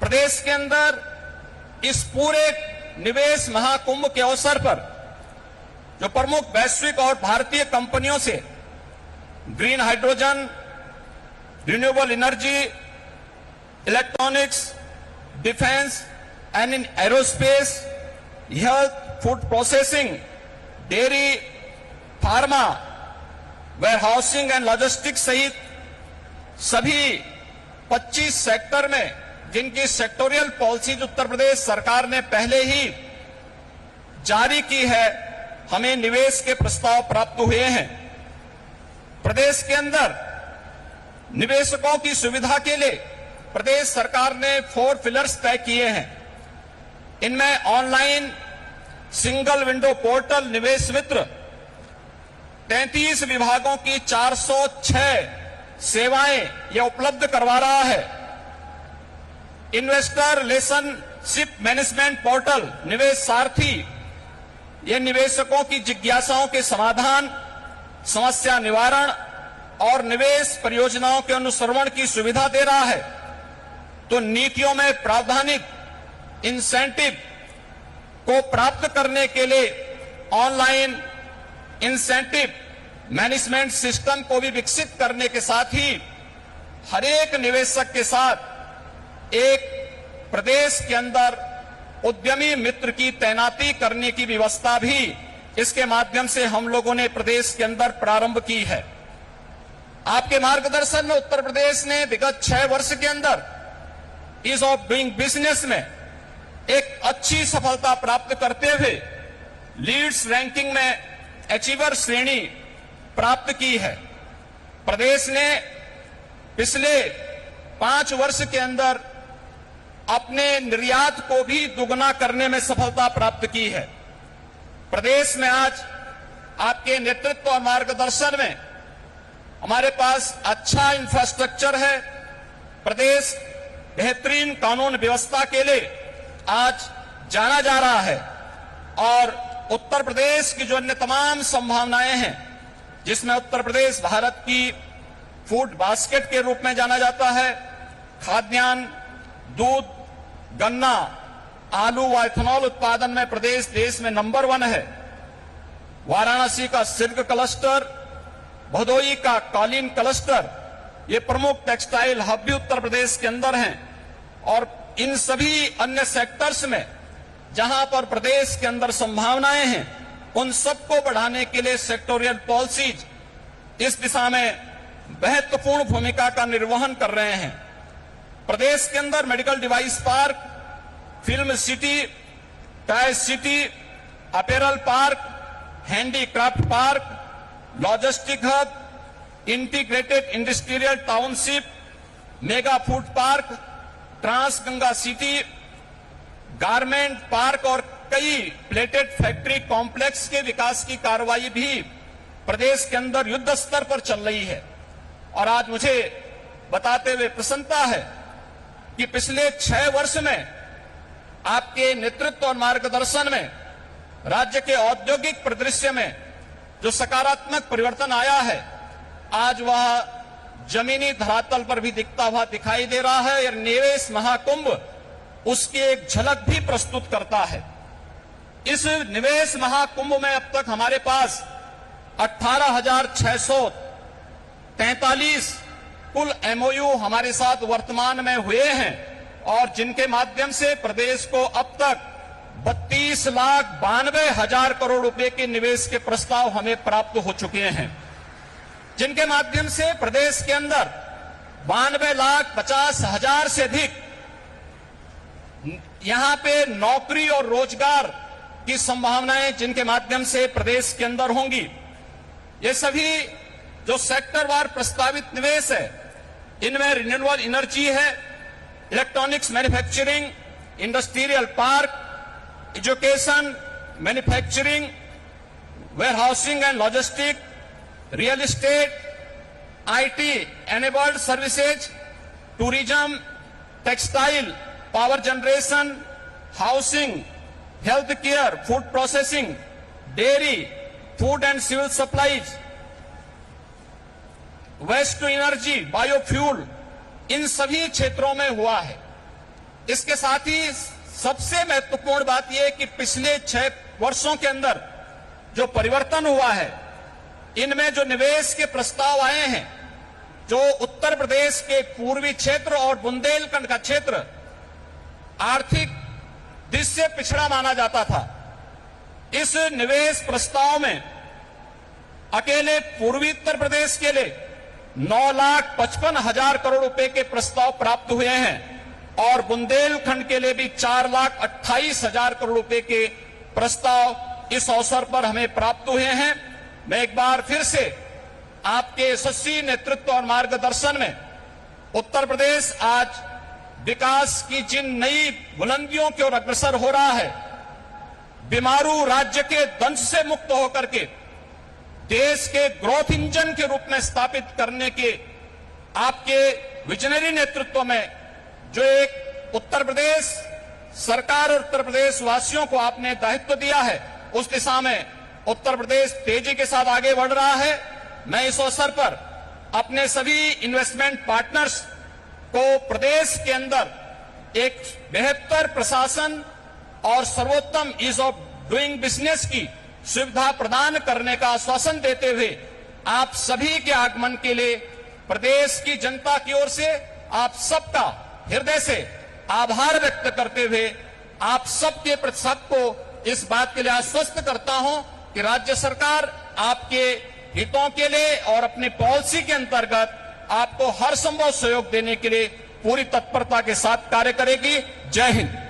प्रदेश के अंदर इस पूरे निवेश महाकुंभ के अवसर पर जो प्रमुख वैश्विक और भारतीय कंपनियों से green hydrogen, renewable energy, electronics, defence and in aerospace, health, food processing, dairy, pharma, warehousing and logistics सहित सभी 25 सेक्टर में जिनकी सेक्टोरियल पॉलिसीज उत्तर प्रदेश सरकार ने पहले ही जारी की है, हमें निवेश के प्रस्ताव प्राप्त हुए हैं। प्रदेश के अंदर निवेशकों की सुविधा के लिए प्रदेश सरकार ने 4 पिलर्स तय किए हैं। इनमें ऑनलाइन सिंगल विंडो पोर्टल निवेश मित्र, 33 विभागों की 406 सेवाएं यह उपलब्ध करवा रहा है। इन्वेस्टर रिलेशनशिप मैनेजमेंट पोर्टल निवेश सारथी, यह निवेशकों की जिज्ञासाओं के समाधान, समस्या निवारण और निवेश परियोजनाओं के अनुश्रवण की सुविधा दे रहा है। तो नीतियों में प्रावधानिक इंसेंटिव को प्राप्त करने के लिए ऑनलाइन इंसेंटिव मैनेजमेंट सिस्टम को भी विकसित करने के साथ ही हर एक निवेशक के साथ एक प्रदेश के अंदर उद्यमी मित्र की तैनाती करने की व्यवस्था भी इसके माध्यम से हम लोगों ने प्रदेश के अंदर प्रारंभ की है। आपके मार्गदर्शन में उत्तर प्रदेश ने विगत 6 वर्ष के अंदर ईज ऑफ डूइंग बिजनेस में एक अच्छी सफलता प्राप्त करते हुए लीड्स रैंकिंग में अचीवर श्रेणी प्राप्त की है। प्रदेश ने पिछले 5 वर्ष के अंदर अपने निर्यात को भी दुगना करने में सफलता प्राप्त की है। प्रदेश में आज आपके नेतृत्व और मार्गदर्शन में हमारे पास अच्छा इंफ्रास्ट्रक्चर है। प्रदेश बेहतरीन कानून व्यवस्था के लिए आज जाना जा रहा है और उत्तर प्रदेश की जो अन्य तमाम संभावनाएं हैं, जिसमें उत्तर प्रदेश भारत की फूड बास्केट के रूप में जाना जाता है, खाद्यान्न, दूध, गन्ना, आलू व इथेनॉल उत्पादन में प्रदेश देश में नंबर 1 है। वाराणसी का सिल्क क्लस्टर, भदोई का कालीन क्लस्टर, ये प्रमुख टेक्सटाइल हब भी उत्तर प्रदेश के अंदर हैं। और इन सभी अन्य सेक्टर्स में जहां पर प्रदेश के अंदर संभावनाएं हैं, उन सबको बढ़ाने के लिए सेक्टोरियल पॉलिसीज इस दिशा में महत्वपूर्ण भूमिका का निर्वहन कर रहे हैं। प्रदेश के अंदर medical device park, film city, tyre city, apparel park, handicraft park, logistic hub, integrated industrial township, mega food park, trans Ganga city, garment park और कई प्लेटेड फैक्ट्री कॉम्प्लेक्स के विकास की कार्रवाई भी प्रदेश के अंदर युद्ध स्तर पर चल रही है। और आज मुझे बताते हुए प्रसन्नता है कि पिछले 6 वर्ष में आपके नेतृत्व और मार्गदर्शन में राज्य के औद्योगिक परिदृश्य में जो सकारात्मक परिवर्तन आया है, आज वह जमीनी धरातल पर भी दिखता हुआ दिखाई दे रहा है। और निवेश महाकुंभ उसकी एक झलक भी प्रस्तुत करता है। इस निवेश महाकुंभ में अब तक हमारे पास 18,643 कुल एमओयू हमारे साथ वर्तमान में हुए हैं और जिनके माध्यम से प्रदेश को अब तक 32,92,000 करोड़ रुपए के निवेश के प्रस्ताव हमें प्राप्त हो चुके हैं, जिनके माध्यम से प्रदेश के अंदर 92,50,000 से अधिक यहां पे नौकरी और रोजगार की संभावनाएं जिनके माध्यम से प्रदेश के अंदर होंगी। ये सभी जो सेक्टरवार प्रस्तावित निवेश है, इनमें रिन्यूएबल एनर्जी है, electronics manufacturing, industrial park, education, manufacturing, warehousing and logistic, real estate, IT enabled services, tourism, textile, power generation, housing, health care, food processing, dairy, food and civil supplies, waste to energy, biofuel, इन सभी क्षेत्रों में हुआ है। इसके साथ ही सबसे महत्वपूर्ण बात यह है कि पिछले 6 वर्षों के अंदर जो परिवर्तन हुआ है, इनमें जो निवेश के प्रस्ताव आए हैं, जो उत्तर प्रदेश के पूर्वी क्षेत्र और बुंदेलखंड का क्षेत्र आर्थिक दृष्टि से पिछड़ा माना जाता था, इस निवेश प्रस्ताव में अकेले पूर्वी उत्तर प्रदेश के लिए 9,55,000 करोड़ रुपए के प्रस्ताव प्राप्त हुए हैं और बुंदेलखंड के लिए भी 4,28,000 करोड़ रुपए के प्रस्ताव इस अवसर पर हमें प्राप्त हुए हैं। मैं एक बार फिर से आपके यशस्वी नेतृत्व और मार्गदर्शन में उत्तर प्रदेश आज विकास की जिन नई बुलंदियों की ओर अग्रसर हो रहा है, बीमारू राज्य के दंश से मुक्त होकर के देश के ग्रोथ इंजन के रूप में स्थापित करने के आपके विजनरी नेतृत्व में जो एक उत्तर प्रदेश सरकार और उत्तर प्रदेश वासियों को आपने दायित्व दिया है, उस दिशा में उत्तर प्रदेश तेजी के साथ आगे बढ़ रहा है। मैं इस अवसर पर अपने सभी इन्वेस्टमेंट पार्टनर्स को प्रदेश के अंदर एक बेहतर प्रशासन और सर्वोत्तम ईज ऑफ डूइंग बिजनेस की सुविधा प्रदान करने का आश्वासन देते हुए आप सभी के आगमन के लिए प्रदेश की जनता की ओर से आप सबका हृदय से आभार व्यक्त करते हुए आप सबके प्रति सबको इस बात के लिए आश्वस्त करता हूं कि राज्य सरकार आपके हितों के लिए और अपनी पॉलिसी के अंतर्गत आपको हर संभव सहयोग देने के लिए पूरी तत्परता के साथ कार्य करेगी। जय हिंद।